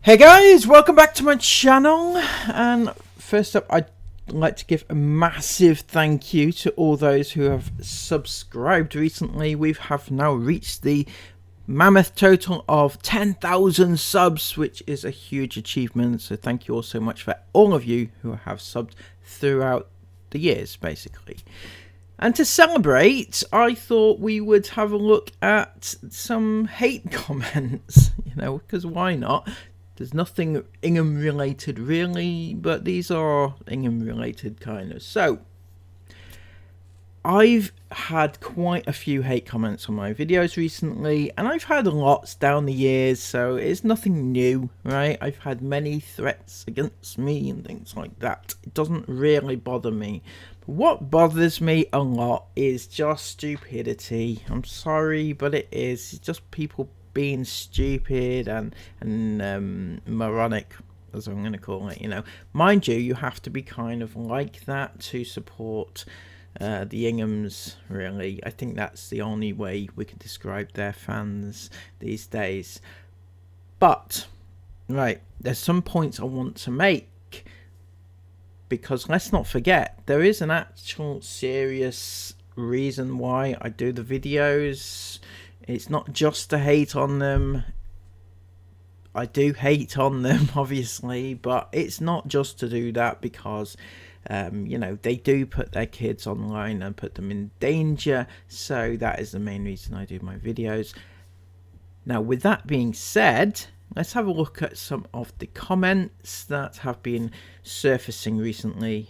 Hey guys, welcome back to my channel, and first up I'd like to give a massive thank you to all those who have subscribed recently. We have now reached the mammoth total of 10,000 subs, which is a huge achievement, so thank you all so much for all of you who have subbed throughout the years basically. And to celebrate, I thought we would have a look at some hate comments, because why not? There's nothing Ingham related really, but these are Ingham related kind of. So, I've had quite a few hate comments on my videos recently, and I've had lots down the years, so it's nothing new, right? I've had many threats against me and things like that. It doesn't really bother me. But what bothers me a lot is just stupidity. I'm sorry, but it is. It's just people being stupid and moronic, as I'm going to call it. Mind you, you have to be kind of like that to support the Inghams, really. I think that's the only way we can describe their fans these days. But right, there's some points I want to make, because let's not forget, there is an actual serious reason why I do the videos. It's not just to hate on them. I do hate on them, obviously, but it's not just to do that, because they do put their kids online and put them in danger. So that is the main reason I do my videos. Now, with that being said, let's have a look at some of the comments that have been surfacing recently.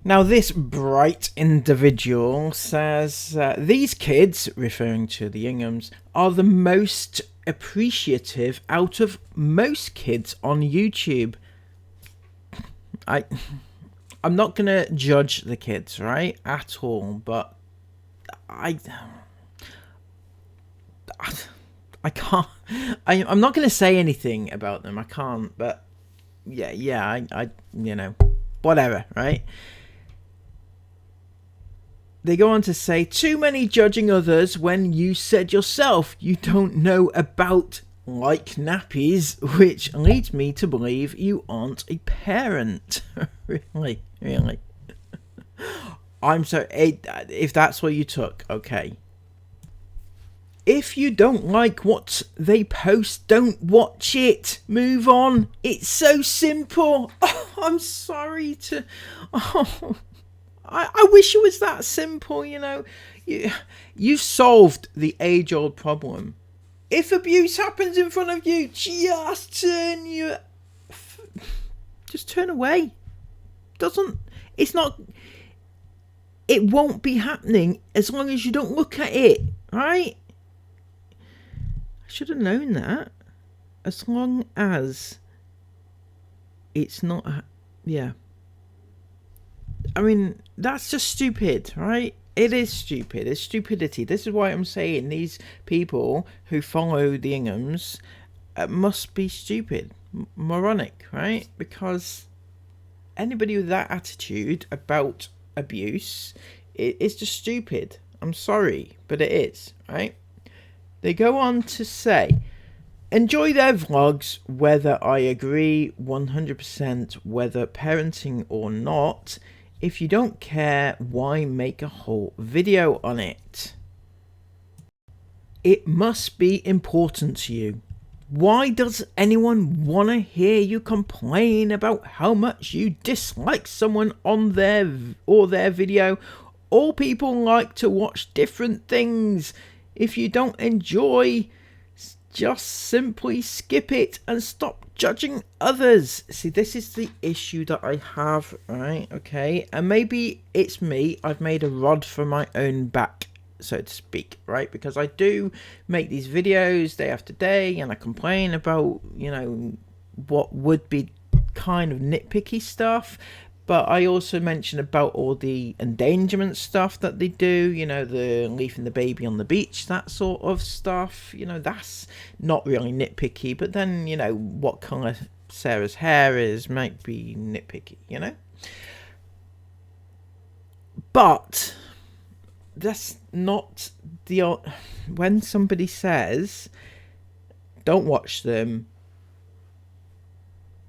Now, this bright individual says, these kids, referring to the Inghams, are the most appreciative out of most kids on YouTube. I'm not going to judge the kids, right, at all, but I can't, I'm not going to say anything about them, I can't, but I whatever, right? They go on to say, too many judging others when you said yourself you don't know about like nappies, which leads me to believe you aren't a parent. Really? I'm sorry, if that's what you took, okay. If you don't like what they post, don't watch it. Move on. It's so simple. Oh, I'm sorry to... Oh... I wish it was that simple, You've solved the age-old problem. If abuse happens in front of you, just turn away. It won't be happening as long as you don't look at it, right? I should have known that. As long as it's not, yeah. I mean, that's just stupid, right? It is stupid. It's stupidity. This is why I'm saying these people who follow the Inghams must be stupid, moronic, right? Because anybody with that attitude about abuse is just stupid. I'm sorry, but it is, right? They go on to say, enjoy their vlogs, whether I agree 100% whether parenting or not. If you don't care, why make a whole video on it? It must be important to you. Why does anyone want to hear you complain about how much you dislike someone on their video? All people like to watch different things. If you don't enjoy, just simply skip it and stop judging others. See, this is the issue that I have, right? Okay, and maybe it's me. I've made a rod for my own back, so to speak, right? Because I do make these videos day after day, and I complain about, what would be kind of nitpicky stuff. But I also mention about all the endangerment stuff that they do, the leaving the baby on the beach, that sort of stuff. That's not really nitpicky. But then, what colour Sarah's hair is might be nitpicky, But that's not the... When somebody says, don't watch them,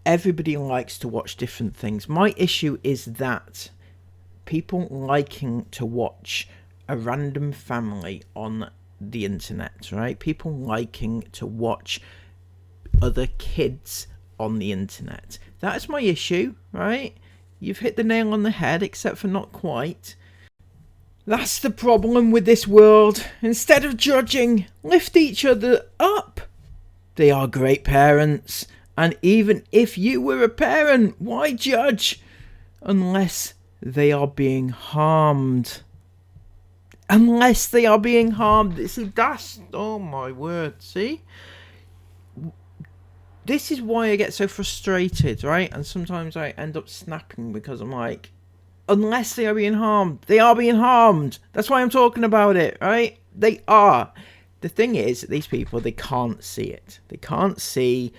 everybody likes to watch different things. My issue is that people liking to watch a random family on the internet, right? People liking to watch other kids on the internet. That is my issue, right? You've hit the nail on the head, except for not quite. That's the problem with this world. Instead of judging, lift each other up. They are great parents. And even if you were a parent, why judge? Unless they are being harmed. Unless they are being harmed. See, that's... oh my word, see? This is why I get so frustrated, right? And sometimes I end up snapping because I'm like, unless they are being harmed, they are being harmed. That's why I'm talking about it, right? They are. The thing is, these people, they can't see it. They can't see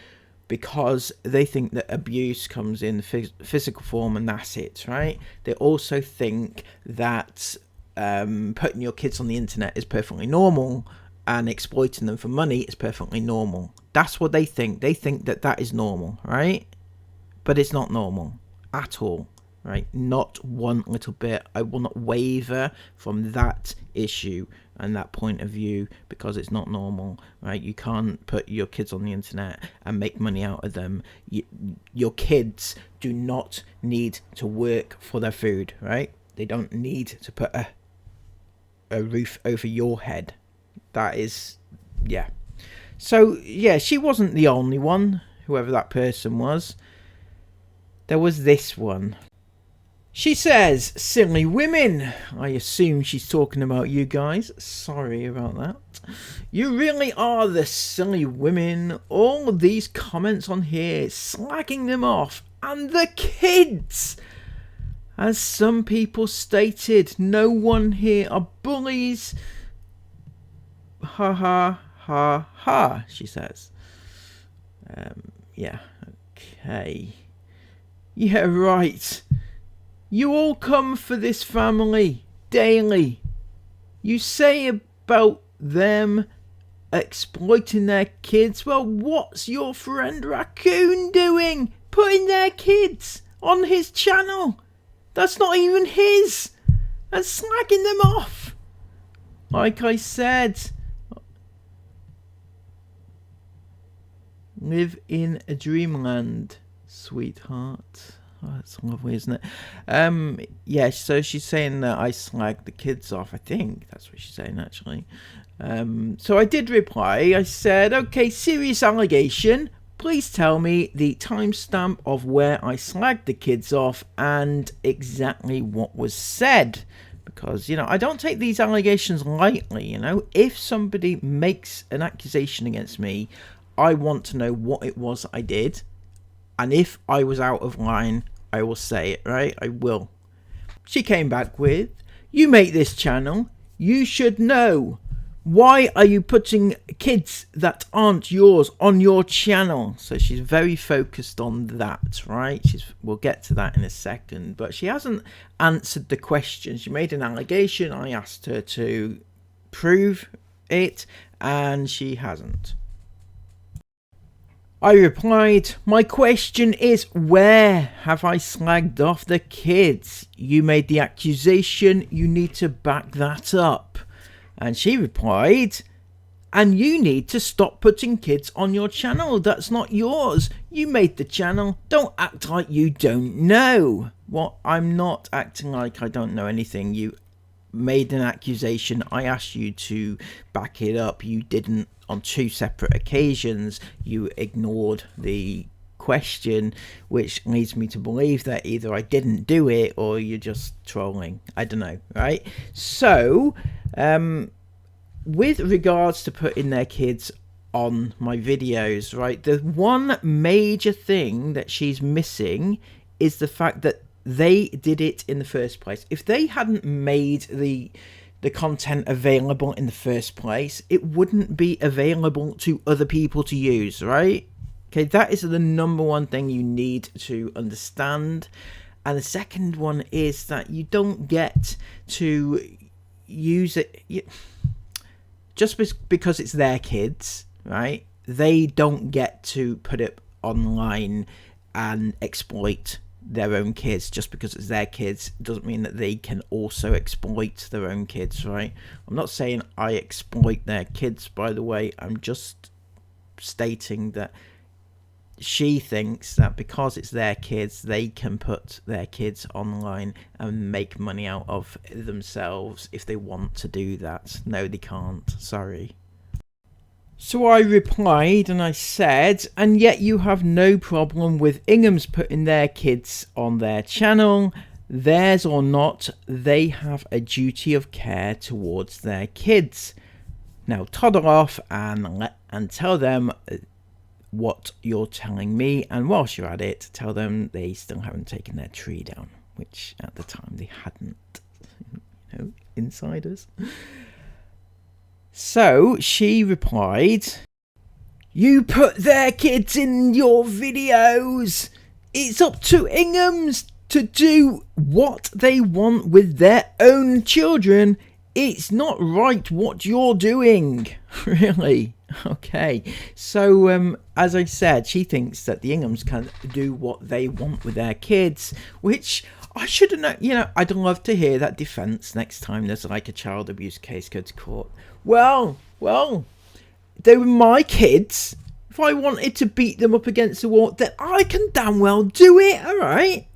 because they think that abuse comes in physical form and that's it, right? They also think that putting your kids on the internet is perfectly normal and exploiting them for money is perfectly normal. That's what they think. They think that that is normal, right? But it's not normal at all, right? Not one little bit. I will not waver from that issue and that point of view because it's not normal, right? You can't put your kids on the internet and make money out of them. Your kids do not need to work for their food, right? They don't need to put a roof over your head. That is, yeah. So, yeah, she wasn't the only one, whoever that person was. There was this one. She says, silly women. I assume she's talking about you guys. Sorry about that. You really are the silly women. All of these comments on here, slagging them off. And the kids. As some people stated, no one here are bullies. Ha ha ha ha, she says. Yeah, okay. Yeah, right. You all come for this family daily. You say about them exploiting their kids. Well, what's your friend Raccoon doing? Putting their kids on his channel. That's not even his. And slagging them off. Like I said, live in a dreamland, sweetheart. Oh, that's lovely, isn't it? Yeah, so she's saying that I slagged the kids off. I think that's what she's saying, actually. So I did reply. I said, okay, serious allegation. Please tell me the timestamp of where I slagged the kids off and exactly what was said. Because, you know, I don't take these allegations lightly, you know. If somebody makes an accusation against me, I want to know what it was I did. And if I was out of line, I will say it, right? I will. She came back with, you make this channel, you should know. Why are you putting kids that aren't yours on your channel? So she's very focused on that, right? We'll get to that in a second. But she hasn't answered the question. She made an allegation. I asked her to prove it, and she hasn't. I replied, my question is, where have I slagged off the kids? You made the accusation, you need to back that up. And she replied, and you need to stop putting kids on your channel. That's not yours. You made the channel. Don't act like you don't know. Well, I'm not acting like I don't know anything. You made an accusation. I asked you to back it up. You didn't. On two separate occasions, you ignored the question, which leads me to believe that either I didn't do it or you're just trolling. I don't know, right? So, with regards to putting their kids on my videos, right, the one major thing that she's missing is the fact that they did it in the first place. If they hadn't made the content available in the first place, it wouldn't be available to other people to use, right? Okay, that is the number one thing you need to understand. And the second one is that you don't get to use it just because it's their kids, right? They don't get to put it online and exploit their own kids. Just because it's their kids doesn't mean that they can also exploit their own kids, right? I'm not saying I exploit their kids, by the way. I'm just stating that she thinks that because it's their kids, they can put their kids online and make money out of themselves if they want to do that. No, they can't. Sorry. So I replied and I said, and yet you have no problem with Inghams putting their kids on their channel. Theirs or not, they have a duty of care towards their kids. Now toddle off and tell them what you're telling me, and whilst you're at it, tell them they still haven't taken their tree down, which at the time they hadn't. You know, insiders. So she replied, "You put their kids in your videos. It's up to Inghams to do what they want with their own children. It's not right what you're doing." Really? Okay. So, as I said, she thinks that the Inghams can do what they want with their kids, which I should have known. You know, I'd love to hear that defense next time there's like a child abuse case go to court. Well, they were my kids. If I wanted to beat them up against the wall, then I can damn well do it, all right?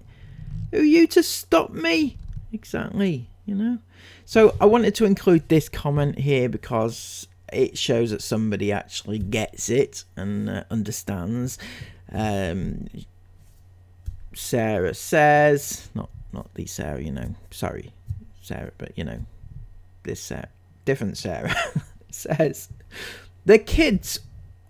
Who are you to stop me? Exactly, you know? So I wanted to include this comment here because it shows that somebody actually gets it and understands. Sarah says, not the Sarah, you know, sorry, Sarah, but you know, this Sarah, different Sarah, says, the kids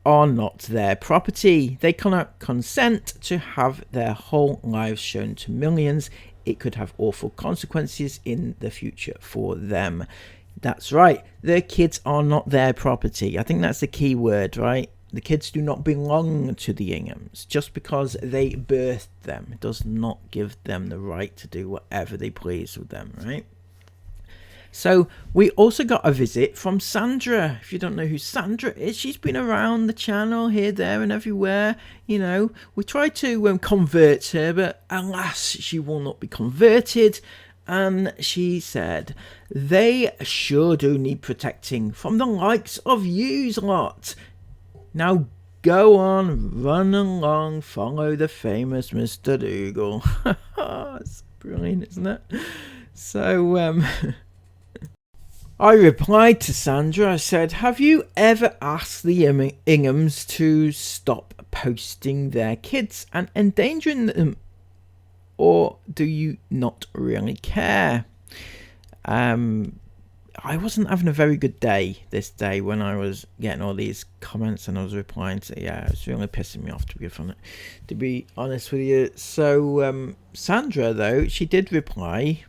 are not their property. They cannot consent to have their whole lives shown to millions. It could have awful consequences in the future for them. That's right. The kids are not their property. I think that's the key word, right? The kids do not belong to the Inghams. Just because they birthed them does not give them the right to do whatever they please with them, right? So we also got a visit from Sandra. If you don't know who Sandra is, she's been around the channel here, there and everywhere. You know, we tried to convert her, but alas, she will not be converted. And she said, they sure do need protecting from the likes of yous lot. Now go on, run along, follow the famous Mr. Dougal. It's brilliant, isn't it? So, I replied to Sandra. I said, have you ever asked the Inghams to stop posting their kids and endangering them? Or do you not really care? I wasn't having a very good day this day when I was getting all these comments and I was replying to, yeah, it's really pissing me off to be honest with you. So Sandra, though, she did reply,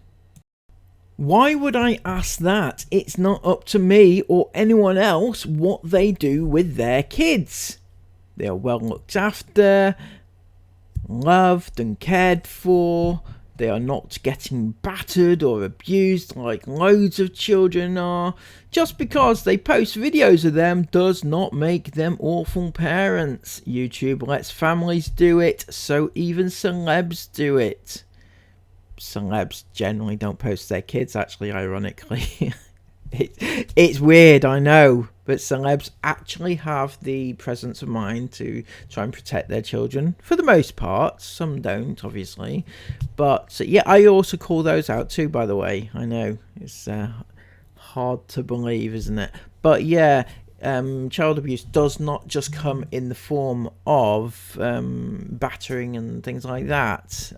why would I ask that? It's not up to me or anyone else what they do with their kids. They are well looked after, loved and cared for. They are not getting battered or abused like loads of children are. Just because they post videos of them does not make them awful parents. YouTube lets families do it, so even celebs do it. Celebs generally don't post their kids, actually, ironically. It's weird, I know, but celebs actually have the presence of mind to try and protect their children for the most part. Some don't, obviously, but yeah, I also call those out too, by the way. I know it's hard to believe, isn't it? But yeah, child abuse does not just come in the form of battering and things like that.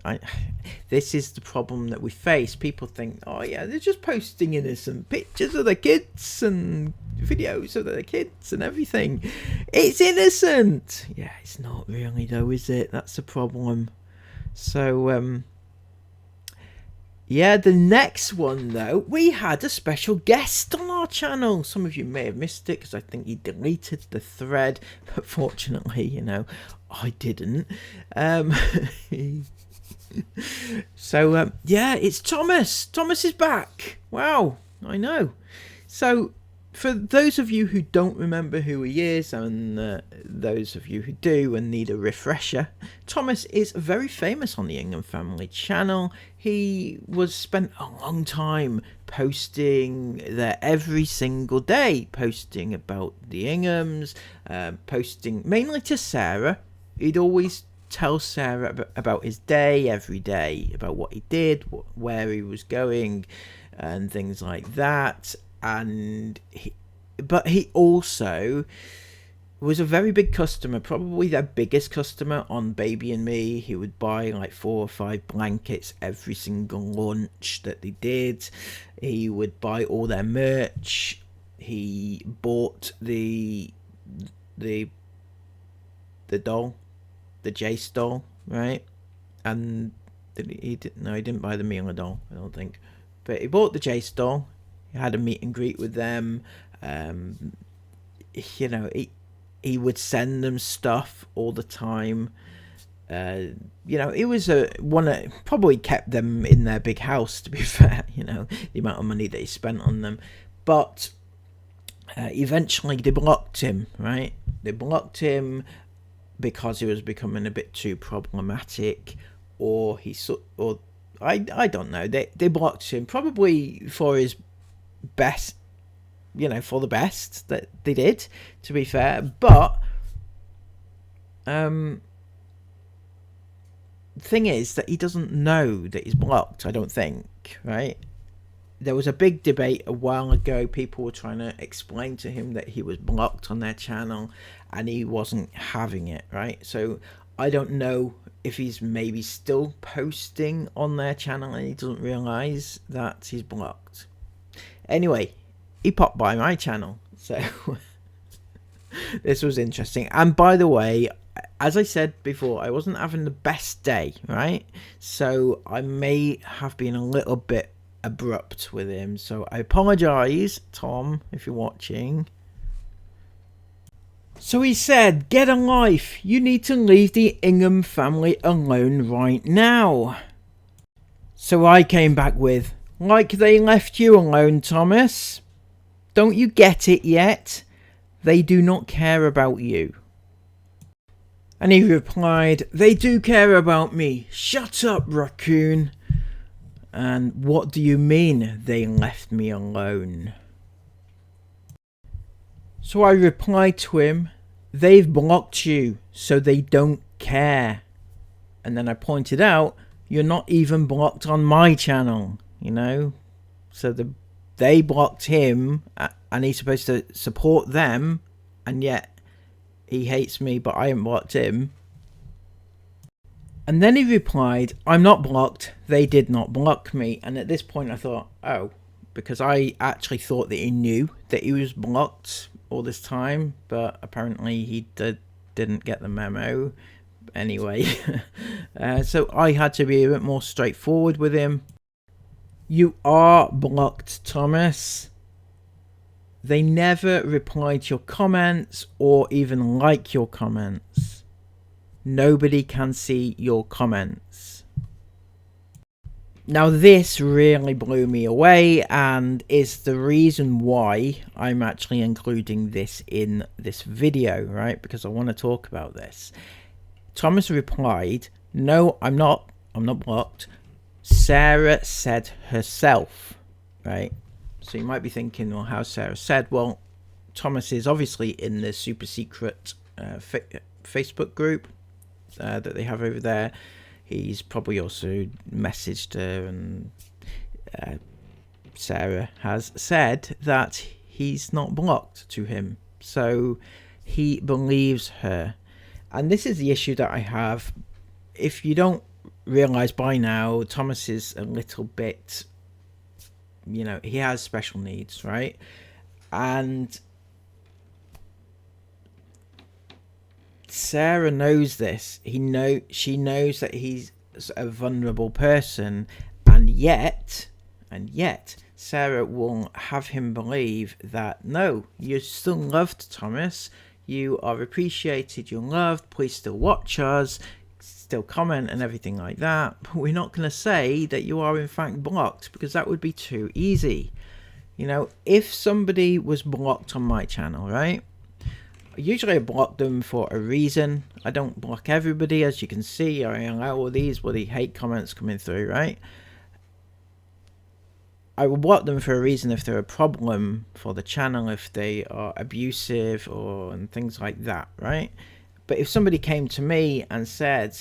This is the problem that we face. People think, oh yeah, they're just posting innocent pictures of their kids and videos of their kids and everything. It's innocent. Yeah, it's not really though, is it? That's the problem. So yeah, the next one though, we had a special guest on our channel. Some of you may have missed it because I think he deleted the thread, but fortunately, you know, I didn't. So yeah, it's Thomas. Thomas is back. Wow, I know. So for those of you who don't remember who he is, and those of you who do and need a refresher, Thomas is very famous on the Ingham family channel. He was spent a long time posting there every single day, posting about the Inghams, posting mainly to Sarah. He'd always tell Sarah about his day every day, about what he did, where he was going, and things like that. And but he also was a very big customer, probably their biggest customer on Baby and Me. He would buy like 4 or 5 blankets every single launch that they did. He would buy all their merch. He bought the doll, the Jace doll, right? And he didn't buy the Mila doll, I don't think, but he bought the Jace doll. He had a meet and greet with them. You know, he would send them stuff all the time. You know, it was one that probably kept them in their big house, to be fair, you know, the amount of money that he spent on them. But eventually they blocked him, right? They blocked him because he was becoming a bit too problematic, or I don't know. They blocked him probably for his best, you know, for the best that they did, to be fair. But thing is that he doesn't know that he's blocked, I don't think, right? There was a big debate a while ago. People were trying to explain to him that he was blocked on their channel, and he wasn't having it, right? So I don't know if he's maybe still posting on their channel and he doesn't realize that he's blocked. Anyway, he popped by my channel, so this was interesting. And by the way, as I said before, I wasn't having the best day, right? So I may have been a little bit abrupt with him, so I apologize, Tom, if you're watching. So he said, "Get a life. You need to leave the Ingham family alone right now." So I came back with, "Like they left you alone, Thomas. Don't you get it yet? They do not care about you." And he replied, "They do care about me. Shut up, Raccoon." And what do you mean they left me alone? So I replied to him, "They've blocked you, so they don't care." And then I pointed out, "You're not even blocked on my channel, you know." So they blocked him, and he's supposed to support them, and yet he hates me, but I haven't blocked him. And then he replied, "I'm not blocked. They did not block me." And at this point I thought, oh, because I actually thought that he knew that he was blocked all this time, but apparently he didn't get the memo. Anyway, so I had to be a bit more straightforward with him. "You are blocked, Thomas. They never reply to your comments or even like your comments. Nobody can see your comments." Now this really blew me away, and is the reason why I'm actually including this in this video, right? Because I want to talk about this. Thomas replied, "No, I'm not blocked. Sarah said herself," right? So you might be thinking, well, how Sarah said? Well, Thomas is obviously in the super secret Facebook group that they have over there. He's probably also messaged her, and Sarah has said that he's not blocked to him. So he believes her. And this is the issue that I have. If you don't realize by now, Thomas is a little bit, you know, he has special needs, right? And Sarah knows this. She knows that he's a vulnerable person, and yet Sarah will have him believe that no, you're still loved, Thomas. You are appreciated, you're loved, please still watch us, still comment and everything like that. But we're not going to say that you are in fact blocked, because that would be too easy. You know, if somebody was blocked on my channel, right? Usually I block them for a reason. I don't block everybody, as you can see. I allow all these bloody hate comments coming through, right? I will block them for a reason if they're a problem for the channel, if they are abusive and things like that, right? But if somebody came to me and said,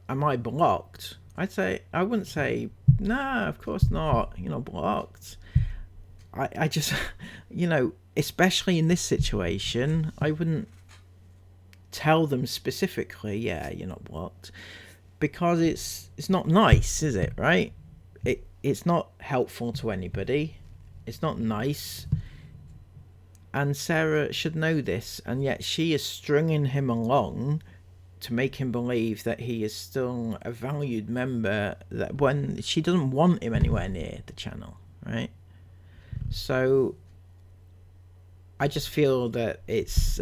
am I blocked? I wouldn't say, nah, of course not, you know, blocked. I just, you know, especially in this situation, I wouldn't tell them specifically, yeah, you're not blocked, because it's not nice, is it, right? It's not helpful to anybody. It's not nice. And Sarah should know this, and yet she is stringing him along to make him believe that he is still a valued member, that when she doesn't want him anywhere near the channel, right? So I just feel that it's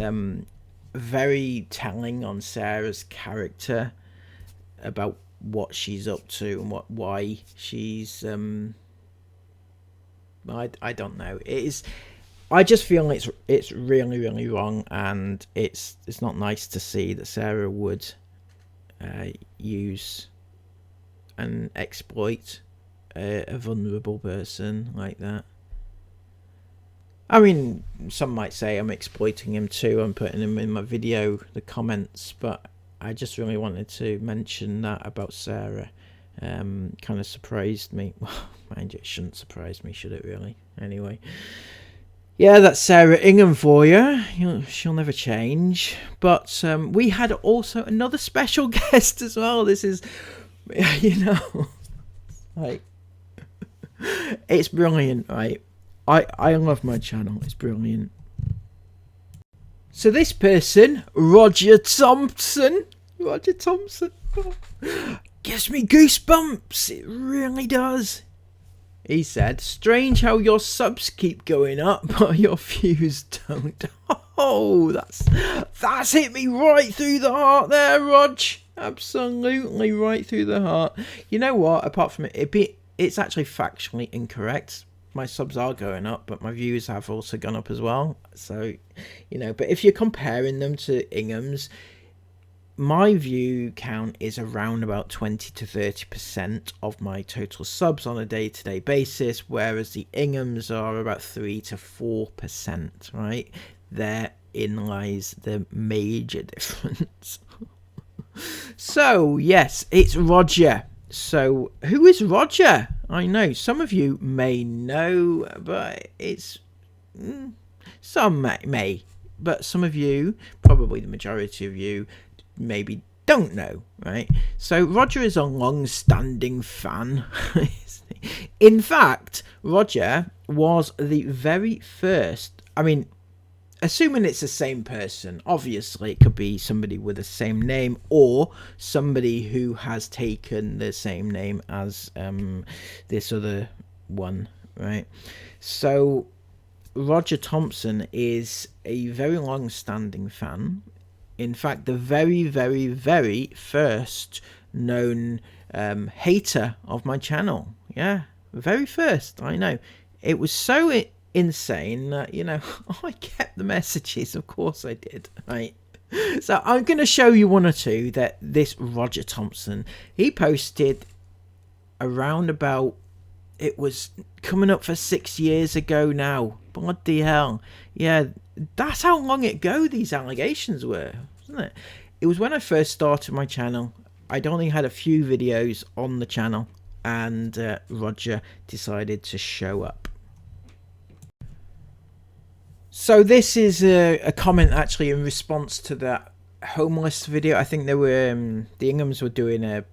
very telling on Sarah's character about what she's up to and why she's I don't know. It is. I just feel it's really wrong, and it's not nice to see that Sarah would use and exploit a vulnerable person like that. I mean, some might say I'm exploiting him too. I'm putting him in my video, the comments, but I just really wanted to mention that about Sarah. Kind of surprised me. Well, mind you, it shouldn't surprise me, should it really? Anyway. Yeah, that's Sarah Ingham for you. She'll never change. But we had also another special guest as well. This is, you know, like, it's brilliant, right? I love my channel. It's brilliant. So this person, Roger Thompson, gives me goosebumps. It really does. He said, strange how your subs keep going up, but your views don't. Oh, that's hit me right through the heart there, Rog. Absolutely right through the heart. You know what? Apart from it's actually factually incorrect. My subs are going up, but my views have also gone up as well. So, you know, but if you're comparing them to Inghams, my view count is around about 20 to 30% of my total subs on a day-to-day basis, whereas the Inghams are about 3 to 4%, right? Therein lies the major difference. So, yes, it's Roger. So, who is Roger? I know some of you may know, but it's some may, but some of you, probably the majority of you, maybe don't know, right? So Roger is a long-standing fan. In fact, Roger was the very first, I mean, assuming it's the same person, obviously it could be somebody with the same name or somebody who has taken the same name as this other one, right? So Roger Thompson is a very long-standing fan. In fact, the very first known hater of my channel. Yeah, very first, I know. It was so insane that, you know, I kept the messages. Of course I did, right? So I'm going to show you one or two that this Roger Thompson, he posted around about, it was coming up for 6 years ago now. Bloody hell. Yeah, that's how long ago these allegations were, wasn't it? It was when I first started my channel. I'd only had a few videos on the channel, and Roger decided to show up. So this is a comment actually in response to that homeless video. I think they were the Inghams were doing a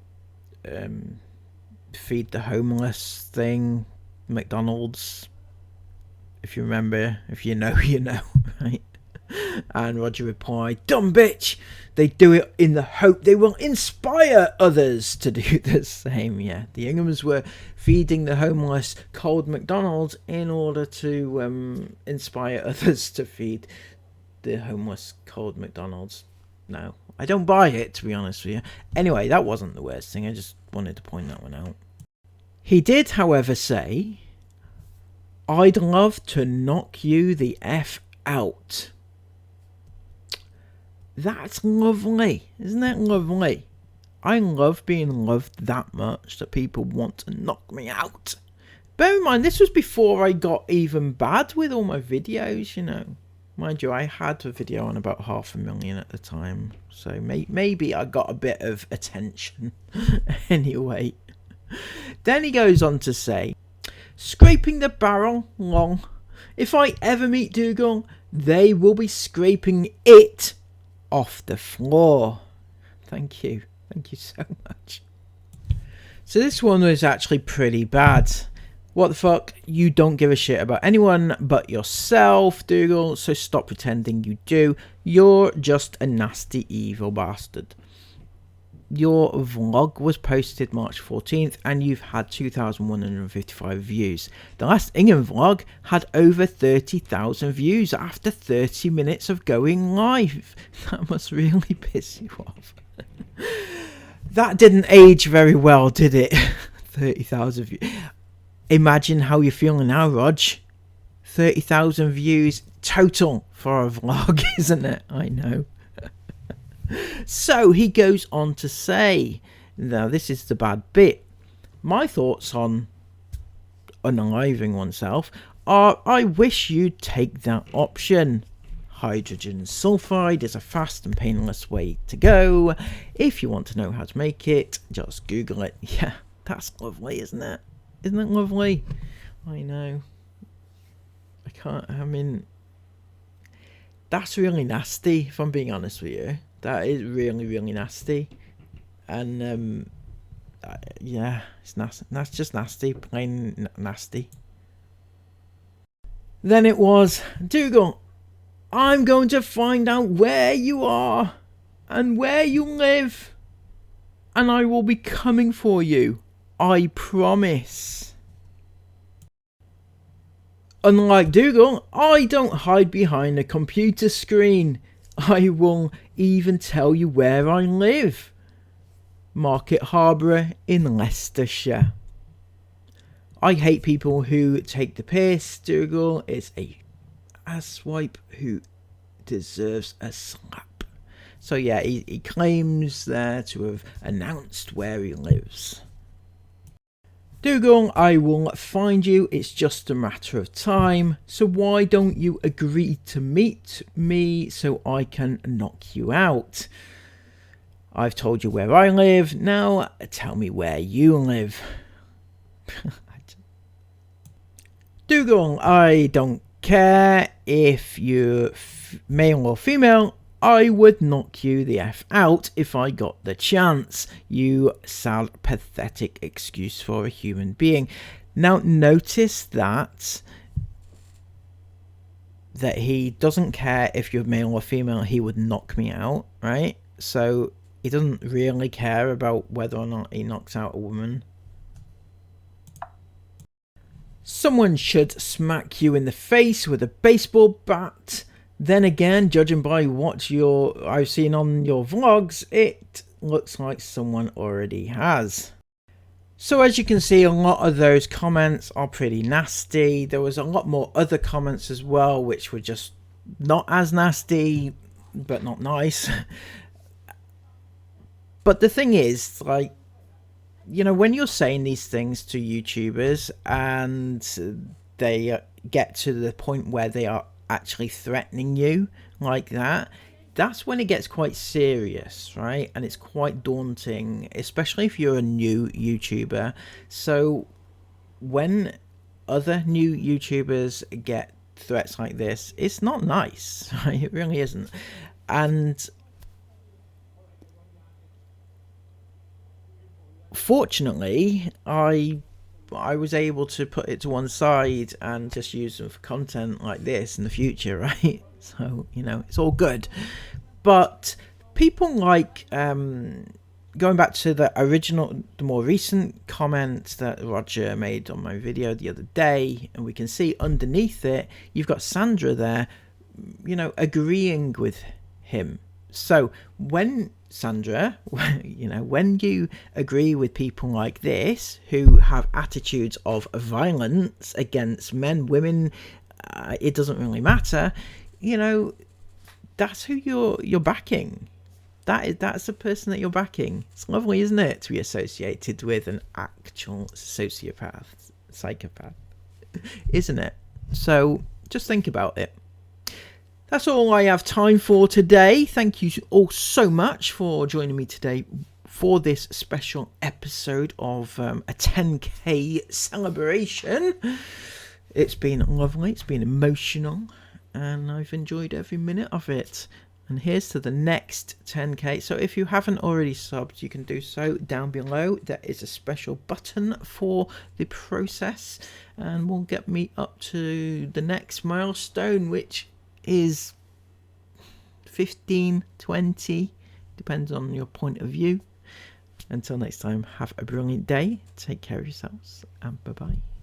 feed the homeless thing, McDonald's. If you remember, if you know, you know, right? And Roger replied, dumb bitch, they do it in the hope they will inspire others to do the same. Yeah, the Inghams were feeding the homeless cold McDonald's in order to inspire others to feed the homeless cold McDonald's. No, I don't buy it, to be honest with you. Anyway, that wasn't the worst thing. I just wanted to point that one out. He did, however, say, I'd love to knock you the F out. That's lovely. Isn't that lovely? I love being loved that much that people want to knock me out. Bear in mind, this was before I got even bad with all my videos, you know. Mind you, I had a video on about 500,000 at the time. So maybe I got a bit of attention. Anyway. Then he goes on to say, scraping the barrel, long. If I ever meet Dougal, they will be scraping it off the floor. Thank you. Thank you so much. So this one was actually pretty bad. What the fuck? You don't give a shit about anyone but yourself, Dougal, so stop pretending you do. You're just a nasty, evil bastard. Your vlog was posted March 14th and you've had 2,155 views. The last Inghams vlog had over 30,000 views after 30 minutes of going live. That must really piss you off. That didn't age very well, did it? 30,000 views. Imagine how you're feeling now, Rog. 30,000 views total for a vlog, isn't it? I know. So he goes on to say, now this is the bad bit. My thoughts on unaliving oneself are, I wish you'd take that option. Hydrogen sulfide is a fast and painless way to go. If you want to know how to make it, just Google it. Yeah, that's lovely, isn't it? Isn't it lovely? I know. I mean, that's really nasty, if I'm being honest with you. That is really, really nasty. And, yeah, it's nasty. That's just nasty, plain nasty. Then it was, Dougal, I'm going to find out where you are and where you live. And I will be coming for you. I promise. Unlike Dougal, I don't hide behind a computer screen. I will even tell you where I live. Market Harborough in Leicestershire. I hate people who take the piss. Dougal is a asswipe who deserves a slap. So yeah, he claims there to have announced where he lives. Dougal, I will find you, it's just a matter of time, so why don't you agree to meet me so I can knock you out? I've told you where I live, now tell me where you live. Dougal, I don't care if you're male or female, I would knock you the F out if I got the chance. You sad, pathetic excuse for a human being. Now notice that he doesn't care if you're male or female, he would knock me out, right? So he doesn't really care about whether or not he knocks out a woman. Someone should smack you in the face with a baseball bat. Then again, judging by what I've seen on your vlogs, it looks like someone already has. So as you can see, a lot of those comments are pretty nasty. There was a lot more other comments as well, which were just not as nasty, but not nice. But the thing is, like, you know, when you're saying these things to YouTubers and they get to the point where they are actually threatening you like that, that's when it gets quite serious, right? And it's quite daunting, especially if you're a new YouTuber. So when other new YouTubers get threats like this, it's not nice, right? It really isn't. And fortunately, I was able to put it to one side and just use them for content like this in the future, right? So, you know, it's all good. But people like, going back to the more recent comment that Roger made on my video the other day, and we can see underneath it, you've got Sandra there, you know, agreeing with him. So when Sandra, you know, when you agree with people like this who have attitudes of violence against men, women, it doesn't really matter, you know, that's who you're backing. That's the person that you're backing. It's lovely, isn't it, to be associated with an actual sociopath, psychopath, isn't it? So just think about it. That's all I have time for today. Thank you all so much for joining me today for this special episode of a 10k celebration. It's been lovely, it's been emotional, and I've enjoyed every minute of it. And here's to the next 10k. So if you haven't already subbed, you can do so down below. There is a special button for the process, and will get me up to the next milestone, which is 15, 20, depends on your point of view. Until next time, have a brilliant day, take care of yourselves, and bye bye.